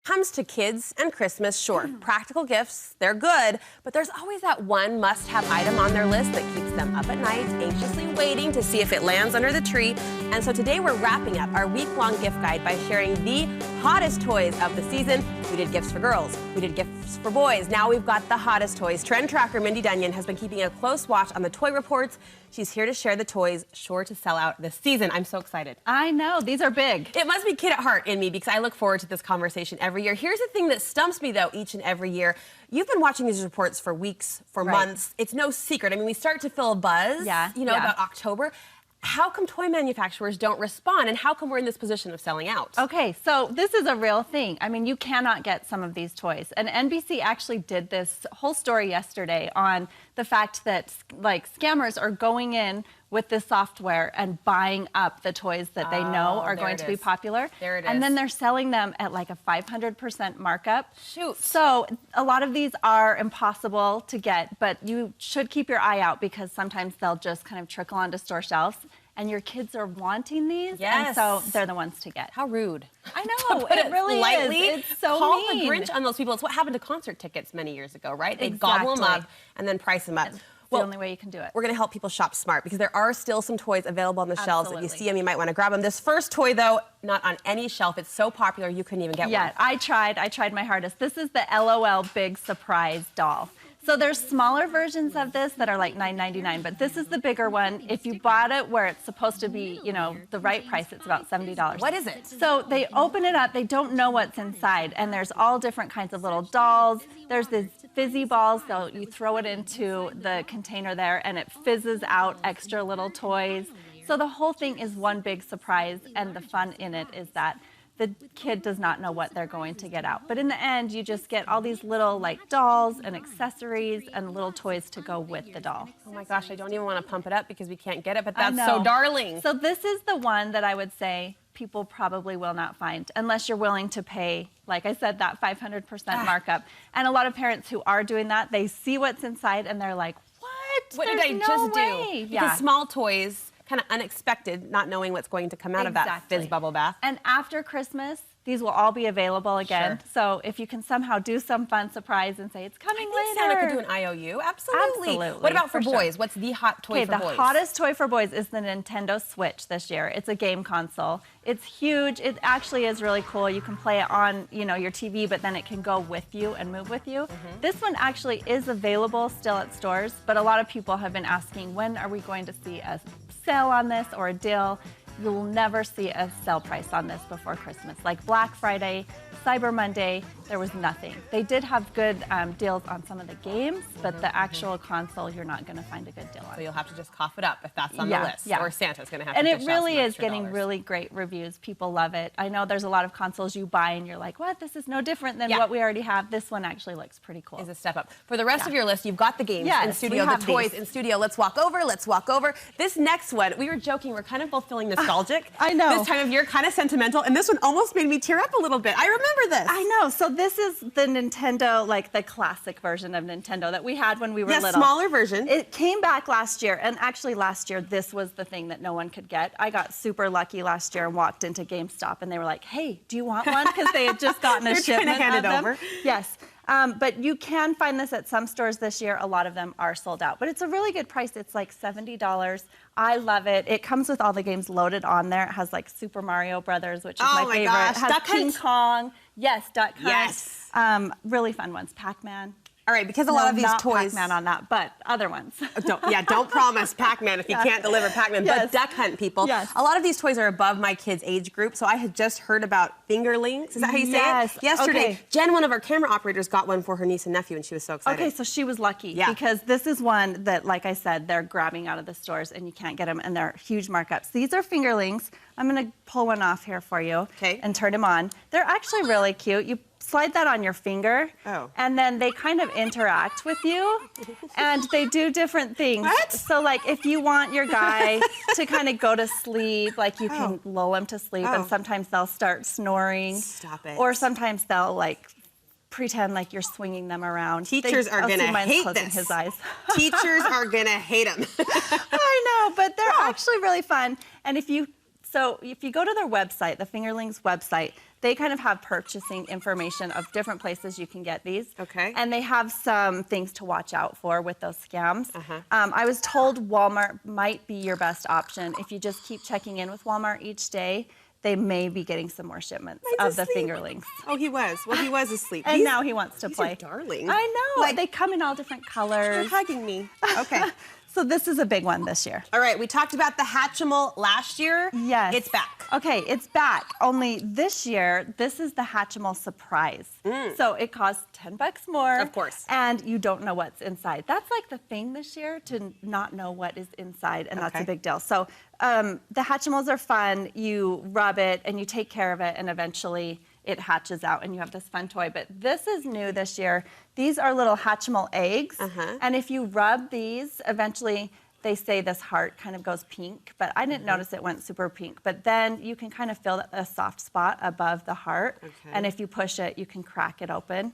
Comes to kids and Christmas, sure, practical gifts, they're good, but there's always that one must-have item on their list that keeps them up at night, anxiously waiting to see if it lands under the tree. And so today we're wrapping up our week-long gift guide by sharing the hottest toys of the season. We did gifts for girls, we did gifts for boys. Now we've got the hottest toys. Trend tracker Mindy Dunyon has been keeping a close watch on the toy reports. She's here to share the toys sure to sell out this season. I'm so excited. I know, these are big. It must be kid at heart in me because I look forward to this conversation every year. Here's the thing that stumps me though each and every year. You've been watching these reports for weeks, for months. It's no secret. I mean, we start to feel a buzz, about October. How come toy manufacturers don't respond, and how come we're in this position of selling out? Okay, so this is a real thing. I mean, you cannot get some of these toys. And NBC actually did this whole story yesterday on the fact that, like, scammers are going in with this software and buying up the toys that they know are going to be popular. There it is. And then they're selling them at like a 500% markup. Shoot. So a lot of these are impossible to get, but you should keep your eye out because sometimes they'll just kind of trickle onto store shelves. And your kids are wanting these, and so they're the ones to get. How rude. I know, it really lightly, is. It's so call mean. the Grinch on those people. It's what happened to concert tickets many years ago, right? They gobble them up and then price them up. It's the only way you can do it. We're going to help people shop smart because there are still some toys available on the shelves. If you see them, you might want to grab them. This first toy, though, not on any shelf. It's so popular, you couldn't even get one. Yeah, I tried my hardest. This is the LOL Big Surprise doll. So there's smaller versions of this that are like $9.99, but this is the bigger one. If you bought it where it's supposed to be, the right price, it's about $70. What is it? So they open it up, they don't know what's inside, and there's all different kinds of little dolls. There's these fizzy balls, so you throw it into the container there, and it fizzes out extra little toys. So the whole thing is one big surprise, and the fun in it is that the kid does not know what they're going to get out. But in the end, you just get all these little dolls and accessories and little toys to go with the doll. Oh my gosh, I don't even want to pump it up because we can't get it, but that's so darling. So this is the one that I would say people probably will not find unless you're willing to pay, like I said, that 500% markup. And a lot of parents who are doing that, they see what's inside and they're like, what did I just do? Because small toys, kind of unexpected, not knowing what's going to come out of that fizz bubble bath. And after Christmas, these will all be available again. Sure. So if you can somehow do some fun surprise and say it's coming later. Santa could do an IOU. Absolutely. What about for boys? Sure. What's the hot toy for boys? The hottest toy for boys is the Nintendo Switch this year. It's a game console. It's huge. It actually is really cool. You can play it on, your TV, but then it can go with you and move with you. This one actually is available still at stores, but a lot of people have been asking, when are we going to see a sale on this or a deal? You'll never see a sale price on this before Christmas. Like Black Friday, Cyber Monday, there was nothing. They did have good deals on some of the games, but the actual console, you're not going to find a good deal on. So you'll have to just cough it up if that's on the list, or Santa's going to have to. And it really is getting really great reviews. People love it. I know there's a lot of consoles you buy and you're like, what? This is no different than what we already have. This one actually looks pretty cool. Is a step up. For the rest of your list, you've got the games in studio, the toys in studio. Let's walk over. This next one, we were joking, we're kind of both feeling nostalgic. I know. This time of year, kind of sentimental, and this one almost made me tear up a little bit. I remember this. I know. So this is the Nintendo, like the classic version of Nintendo that we had when we were little. Smaller version. It came back last year, and actually last year this was the thing that no one could get. I got super lucky last year and walked into GameStop, and they were like, "Hey, do you want one?" Because they had just gotten a shipment trying to hand of it them. over. Yes. But you can find this at some stores this year. A lot of them are sold out. But it's a really good price. It's like $70. I love it. It comes with all the games loaded on there. It has like Super Mario Brothers, which is my favorite. Gosh. It has Duck King Hunt? Kong. Yes, Duck Hunt. Yes. Really fun ones. Pac-Man. All right, because a lot of these toys... Pac-Man on that, but other ones. Don't promise Pac-Man if you can't deliver Pac-Man. But Duck Hunt, people. Yes. A lot of these toys are above my kids' age group, so I had just heard about fingerlings. Is that how you say it? Yesterday, Jen, one of our camera operators, got one for her niece and nephew, and she was so excited. Okay, so she was lucky because this is one that, like I said, they're grabbing out of the stores and you can't get them, and they're huge markups. These are fingerlings. I'm going to pull one off here for you and turn them on. They're actually really cute. You slide that on your finger, and then they kind of interact with you, and they do different things. What? So, like, if you want your guy to kind of go to sleep, like, you can lull him to sleep, and sometimes they'll start snoring. Stop it. Or sometimes they'll, like, pretend like you're swinging them around. Teachers are going to hate this. His eyes. Teachers are going to hate them. I know, but they're actually really fun. And if you go to their website, the Fingerlings website, They kind of have purchasing information of different places you can get these. Okay. And they have some things to watch out for with those scams. I was told Walmart might be your best option. If you just keep checking in with Walmart each day, they may be getting some more shipments of the fingerlings. Oh, he was. Well, he was asleep. And now he wants to play. These are darling. I know. Like, they come in all different colors. They're hugging me. Okay. So this is a big one this year. All right, we talked about the Hatchimal last year. Yes. It's back. Okay, it's back. Only this year, this is the Hatchimal Surprise. So it costs $10 more. Of course. And you don't know what's inside. That's like the thing this year, to not know what is inside, and that's a big deal. So the Hatchimals are fun. You rub it, and you take care of it, and eventually it hatches out, and you have this fun toy. But this is new this year. These are little Hatchimal eggs, and if you rub these, eventually they say this heart kind of goes pink, but I didn't notice it went super pink. But then you can kind of feel a soft spot above the heart, and if you push it, you can crack it open,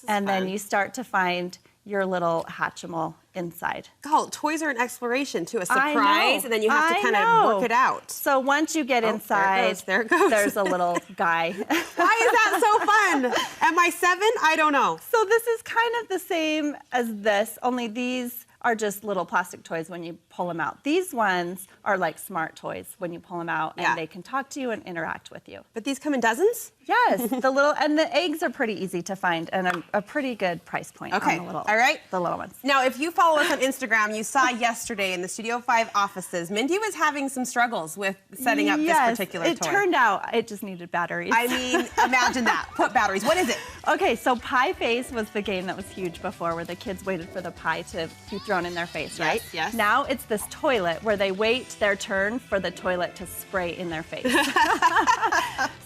and then you start to find your little Hatchimal inside. Oh, toys are an exploration too, a surprise, and then you have to kind of work it out. So once you get inside, there it goes. There's a little guy. Why is that so fun? Am I 7? I don't know. So this is kind of the same as this, only these are just little plastic toys when you pull them out. These ones are like smart toys when you pull them out, and they can talk to you and interact with you. But these come in dozens? Yes, and the eggs are pretty easy to find, and a pretty good price point on the little ones. Now, if you follow us on Instagram, you saw yesterday in the Studio 5 offices, Mindy was having some struggles with setting up this particular toy. It turned out it just needed batteries. I mean, imagine that. Put batteries. What is it? Okay, so Pie Face was the game that was huge before, where the kids waited for the pie to be thrown in their face, right? Yes. Now it's this toilet where they wait their turn for the toilet to spray in their face.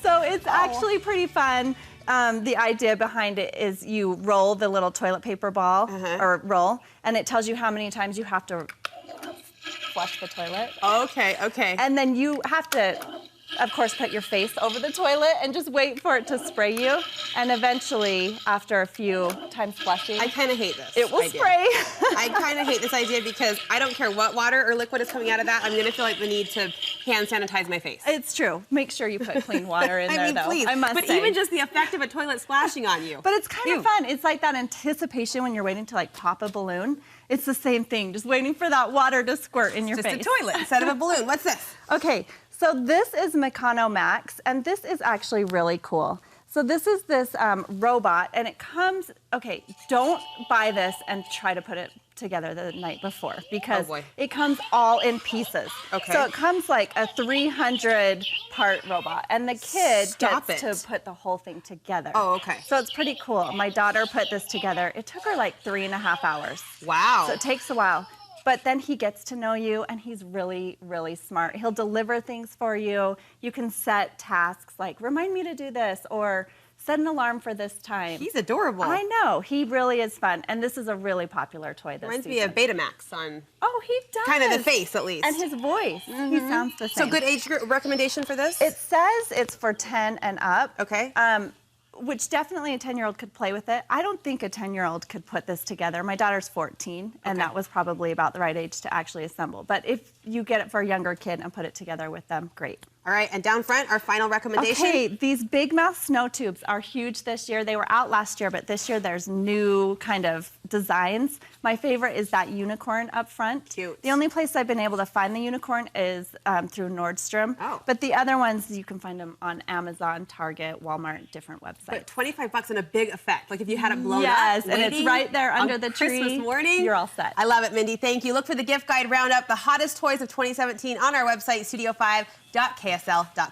So it's actually pretty fun. The idea behind it is you roll the little toilet paper ball, or roll, and it tells you how many times you have to flush the toilet. Okay, okay. And then you have to, of course, put your face over the toilet and just wait for it to spray you. And eventually, after a few times flushing, I kind of hate this. It will spray. I kind of hate this idea because I don't care what water or liquid is coming out of that. I'm going to feel like the need to hand sanitize my face. It's true. Make sure you put clean water in there, though. Please. I must say. But even just the effect of a toilet splashing on you. But it's kind of fun. It's like that anticipation when you're waiting to like pop a balloon. It's the same thing, just waiting for that water to squirt in your face. Just a toilet instead of a balloon. What's this? Okay, so this is Meccano Max, and this is actually really cool. So this is this robot, and it comes, okay, don't buy this and try to put it together the night before, because it comes all in pieces. Okay. So it comes like a 300-part robot, and the kid gets to put the whole thing together. Oh, okay. So it's pretty cool. My daughter put this together. It took her like 3.5 hours. Wow. So it takes a while. But then he gets to know you, and he's really, really smart. He'll deliver things for you. You can set tasks like, remind me to do this, or set an alarm for this time. He's adorable. I know. He really is fun. And this is a really popular toy this Reminds season. me of Betamax on... Oh, he does. Kind of the face, at least. And his voice. He sounds the same. So good age group recommendation for this? It says it's for 10 and up. Okay. Which definitely a 10-year-old could play with it. I don't think a 10-year-old could put this together. My daughter's 14, and that was probably about the right age to actually assemble. But if you get it for a younger kid and put it together with them, great. All right, and down front, our final recommendation. Okay, these big mouth snow tubes are huge this year. They were out last year, but this year there's new kind of designs. My favorite is that unicorn up front. Cute. The only place I've been able to find the unicorn is through Nordstrom. Oh. But the other ones, you can find them on Amazon, Target, Walmart, different websites. But $25 and a big effect. Like if you had it blown up. Yes, and it's right there under the tree. Christmas morning. You're all set. I love it, Mindy. Thank you. Look for the gift guide roundup, the hottest toys of 2017 on our website, studio5.ksl.com.